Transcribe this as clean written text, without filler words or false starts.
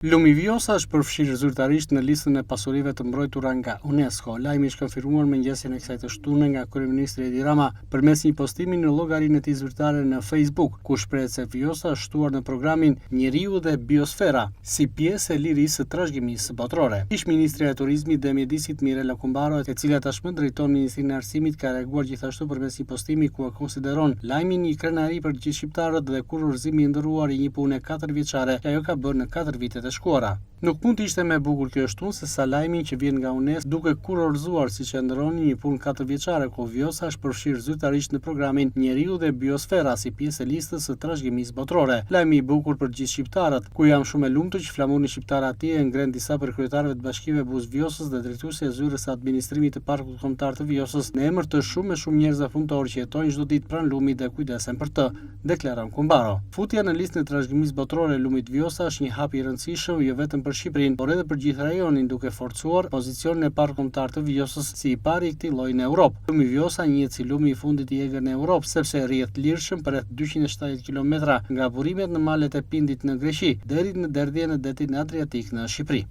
Lumi Vjosa është përfshirë zyrtarisht në listën e pasurive të mbrojtura nga UNESCO. Lajmi është konfirmuar mëngjesin e kësaj të shtunë nga kryeministri Edi Rama përmes një postimi në llogarinë e tij zyrtare në Facebook, ku shprehet se Vjosa është shtuar në programin Njeriu dhe Biosfera si pjesë e lirisë së trashëgimisë botërore. Ish-ministri e Turizmit dhe Mjedisit Mirela Kumbaro, e cila tashmë drejton Ministrinë e Arsimit, ka reaguar gjithashtu përmes një postimi ku e konsideron lajmin një krenari për gjithë shqiptarët dhe kurorëzim i ndërruar i një pune 4 vjeçare që ajo ka bërë në 4 vitet e shkuara. Nuk mund të ishte më bukur kjo shtunë se sa lajmin që vjen nga UNESCO duke kurorëzuar siç e ndërroni një punë 4 vjeçare ku Vjosa është përfshirë zyrtarisht në programin Njeriu dhe Biosfera si pjesë e listës së trashëgimisë botërore. Lajmi i bukur për gjithë shqiptarët, ku jam shumë e lumtur që flamuri shqiptar atje e ngren disa prej kryetarëve të bashkive Buzë Vjosës dhe drejtuesi e zyrës së administrimit të parkut kombëtar të Vjosës në emër të shumë njerëzve punëtor që jetojnë çdo ditë pranë lumit dhe kujdesen për të, deklaron Kumbaro. Futja në listën e trashëgimisë botërore e lumit Vjosa është një hap i rëndësishëm jo vetëm për Shqipërinë, por edhe për gjithë rajonin, duke forcuar pozicionin e parkut kombëtar të Vjosës si i pari i këtij lloji në Europë. Lumi Vjosa njihet si lumi i fundit i egër në Europë, sepse rrjedh lirshëm për rreth 270 kilometra nga burimet në malet e Pindit në Greqi deri në derdhjen e detit Adriatik në Shqipëri.